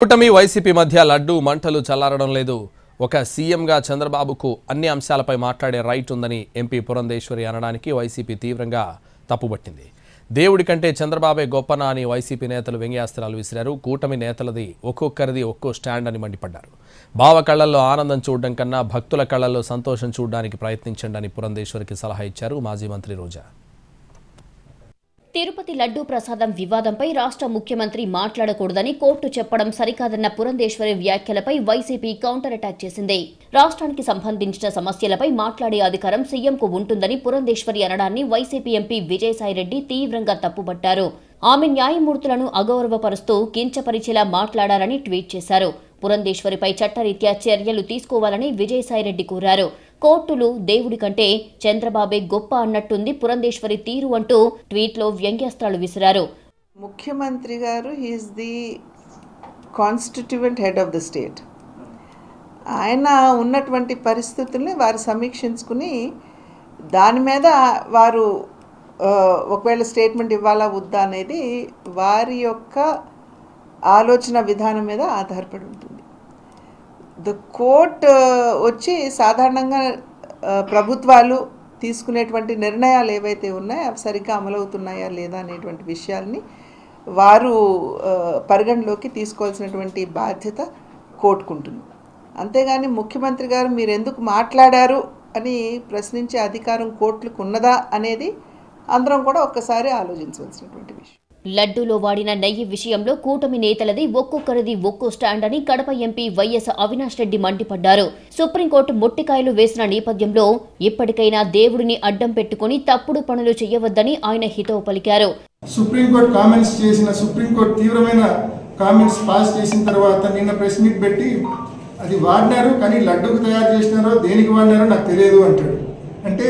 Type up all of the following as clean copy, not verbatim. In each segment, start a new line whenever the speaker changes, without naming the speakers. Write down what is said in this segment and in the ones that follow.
కూటమి వైసీపీ మధ్య లడ్డు మంటలు చల్లారడం లేదు. ఒక సీఎంగా చంద్రబాబుకు అన్ని అంశాలపై మాట్లాడే రైట్ ఉందని ఎంపీ పురంధేశ్వరి అనడానికి వైసీపీ తీవ్రంగా తప్పుబట్టింది. దేవుడి కంటే చంద్రబాబే గొప్పనా అని వైసీపీ నేతలు వ్యంగ్యాస్త్రాలు విసిరారు. కూటమి నేతలది ఒక్కొక్కరిది ఒక్కో స్టాండ్ అని మండిపడ్డారు. బావ కళ్లల్లో ఆనందం చూడడం కన్నా భక్తుల కళ్లల్లో సంతోషం చూడడానికి ప్రయత్నించండి అని పురంధేశ్వరికి సలహా ఇచ్చారు మాజీ మంత్రి రోజా.
తిరుపతి లడ్డూ ప్రసాదం వివాదంపై రాష్ట్ర ముఖ్యమంత్రి మాట్లాడకూడదని కోర్టు చెప్పడం సరికాదన్న పురంధేశ్వరి వ్యాఖ్యలపై వైసీపీ కౌంటర్ అటాక్ చేసింది. రాష్ట్రానికి సంబంధించిన సమస్యలపై మాట్లాడే అధికారం సీఎంకు ఉంటుందని పురంధేశ్వరి అనడాన్ని వైసీపీ ఎంపీ విజయసాయిరెడ్డి తీవ్రంగా తప్పుపట్టారు. ఆమె న్యాయమూర్తులను అగౌరవపరుస్తూ కించపరిచేలా మాట్లాడారని ట్వీట్ చేశారు. పురంధేశ్వరిపై చట్టరీత్యా చర్యలు తీసుకోవాలని విజయసాయిరెడ్డి కోరారు. కోర్టులు దేవుడి కంటే చంద్రబాబే గొప్ప అన్నట్టుంది పురంధేశ్వరి తీరు అంటూ ట్వీట్లో వ్యంగ్యాస్త్రాలు విసిరారు.
ముఖ్యమంత్రి గారు he is the constituent head of the state. ఆయన ఉన్నటువంటి పరిస్థితుల్ని వారు సమీక్షించుకుని దాని మీద వారు ఒకవేళ స్టేట్మెంట్ ఇవ్వాలా వద్దా అనేది వారి యొక్క ఆలోచన విధానం మీద ఆధారపడి ఉంటుంది. ద కోర్ట్ వచ్చి సాధారణంగా ప్రభుత్వాలు తీసుకునేటువంటి నిర్ణయాలు ఏవైతే ఉన్నాయో అవి సరిగ్గా అమలవుతున్నాయా లేదా అనేటువంటి విషయాల్ని వారు పరిగణలోకి తీసుకోవాల్సినటువంటి బాధ్యత కోర్టుకుంటుంది. అంతేగాని ముఖ్యమంత్రి గారు మీరు ఎందుకు మాట్లాడారు అని ప్రశ్నించే అధికారం కోర్టులకు ఉన్నదా అనేది అందరం కూడా ఒక్కసారి ఆలోచించవలసినటువంటి విషయం.
లడ్డూలో వాడిన నెయ్యి విషయంలో కూటమి నేతలది ఒక్కొక్కరిది ఒక్కో స్టాండ్ అని కడప ఎంపీ వైఎస్ అవినాష్ రెడ్డి మండిపడ్డారు. సుప్రీంకోర్టు మొట్టికాయలు వేసిన నేపథ్యంలో ఇప్పటికైనా దేవుడిని అడ్డం పెట్టుకుని తప్పుడు పనులు చేయవద్దని ఆయన హితవు పలికారు.
సుప్రీంకోర్టు కామెంట్స్ చేసిన సుప్రీంకోర్టు తీవ్రమైన కామెంట్స్ పాస్ చేసిన తర్వాత నిన్న ప్రెస్ మీట్ పెట్టి అది వాడినారు కానీ లడ్డూకు తయారు చేసినారో దేనికి వాడినారో నాకు తెలియదు అంటాడు. అంటే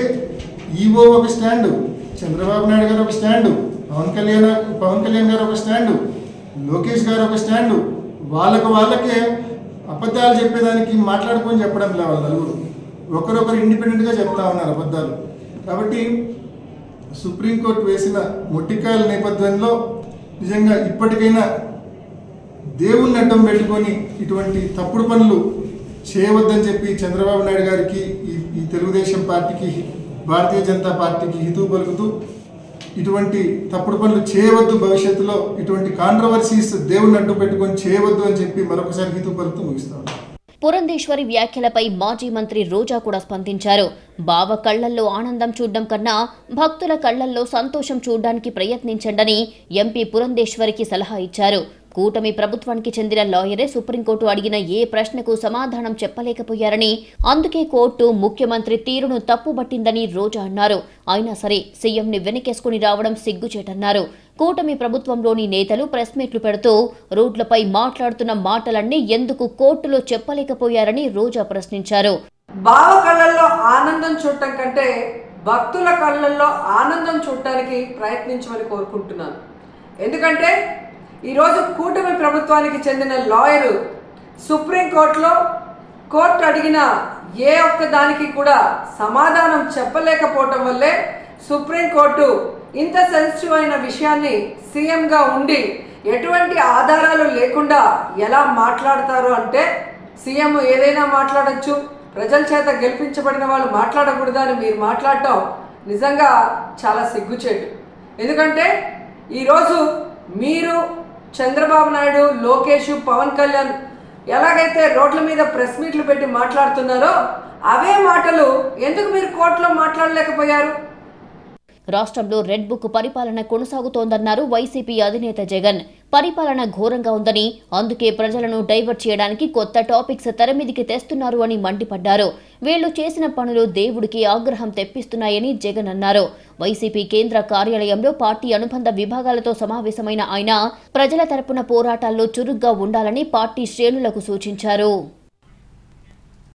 ఈవో ఒక స్టాండు, చంద్రబాబు నాయుడు గారు ఒక స్టాండు, పవన్ కళ్యాణ్ గారు ఒక స్టాండు, లోకేష్ గారు ఒక స్టాండు, వాళ్ళకే అబద్ధాలు చెప్పేదానికి మాట్లాడుకొని చెప్పడం లే. వాళ్ళ నలుగురు ఒకరొకరు ఇండిపెండెంట్గా చెప్తా ఉన్నారు అబద్ధాలు. కాబట్టి సుప్రీంకోర్టు వేసిన మొట్టికాయల నేపథ్యంలో నిజంగా ఇప్పటికైనా దేవుణ్ణి అడ్డం పెట్టుకొని ఇటువంటి తప్పుడు పనులు చేయవద్దని చెప్పి చంద్రబాబు నాయుడు గారికి ఈ తెలుగుదేశం పార్టీకి భారతీయ జనతా పార్టీకి హితవు పలుకుతూ ఇటువంటి తప్పుడు పనులు చేయవద్దు, భవిష్యత్తులో ఇటువంటి కాంట్రవర్సీస్ దేవుని అడ్డు పెట్టుకొని చేయవద్దు అని చెప్పి మరొకసారి హితవు పలుకుతూ ముగిస్తాను.
పురంధేశ్వరి వ్యాఖ్యలపై మాజీ మంత్రి రోజా కూడా స్పందించారు. బావ కళ్లల్లో ఆనందం చూడడం కన్నా భక్తుల కళ్లల్లో సంతోషం చూడడానికి ప్రయత్నించండని ఎంపీ పురంధేశ్వరికి సలహా ఇచ్చారు. కూటమి ప్రభుత్వానికి చెందిన లాయరే సుప్రీంకోర్టు అడిగిన ఏ ప్రశ్నకు సమాధానం చెప్పలేకపోయారని, అందుకే కోర్టు ముఖ్యమంత్రి తీరును తప్పుబట్టిందని రోజా అన్నారు. అయినా సరే సీఎంని వెనకేసుకుని రావడం సిగ్గుచేటన్నారు. కూటమి ప్రభుత్వంలోని నేతలు ప్రెస్ మీట్లు పెడుతూ రోడ్లపై మాట్లాడుతున్న మాటలన్నీ ఎందుకు కోర్టులో చెప్పలేకపోయారని రోజా ప్రశ్నించారు.
బావ కళ్ళల్లో ఆనందం చూడటం కంటే భక్తుల కళ్ళల్లో ఆనందం చూడటానికి ప్రయత్నించమని కోరుకుంటున్నాను. ఎందుకంటే ఈరోజు కూటమి ప్రభుత్వానికి చెందిన లాయరు సుప్రీంకోర్టులో కోర్టు అడిగిన ఏ ఒక్క దానికి కూడా సమాధానం చెప్పలేకపోవటం వల్లే సుప్రీంకోర్టు ఇంత సెన్సిటివ్ అయిన విషయాన్ని సీఎంగా ఉండి ఎటువంటి ఆధారాలు లేకుండా ఎలా మాట్లాడతారు అంటే, సీఎం ఏదైనా మాట్లాడచ్చు, ప్రజల చేత గెలిపించబడిన వాళ్ళు మాట్లాడకూడదు అని మీరు మాట్లాడటం నిజంగా చాలా సిగ్గుచేటు. ఎందుకంటే ఈరోజు మీరు చంద్రబాబు నాయుడు, లోకేష్, పవన్ కళ్యాణ్ ఎలాగైతే రోడ్ల మీద ప్రెస్ మీట్లు పెట్టి మాట్లాడుతున్నారో అవే మాటలు ఎందుకు మీరు కోర్టులో మాట్లాడలేకపోయారు?
రాష్ట్రంలో రెడ్ బుక్ పరిపాలన కొనసాగుతోందన్నారు వైసీపీ అధినేత జగన్. పరిపాలన ఘోరంగా ఉందని, అందుకే ప్రజలను డైవర్ట్ చేయడానికి కొత్త టాపిక్స్ తెరమీదికి తెస్తున్నారు అని మండిపడ్డారు. వీళ్లు చేసిన పనులు దేవుడికి ఆగ్రహం తెప్పిస్తున్నాయని జగన్ అన్నారు. వైసీపీ కేంద్ర కార్యాలయంలో పార్టీ అనుబంధ విభాగాలతో సమావేశమైన ఆయన ప్రజల తరపున పోరాటాల్లో చురుగ్గా ఉండాలని పార్టీ శ్రేణులకు సూచించారు.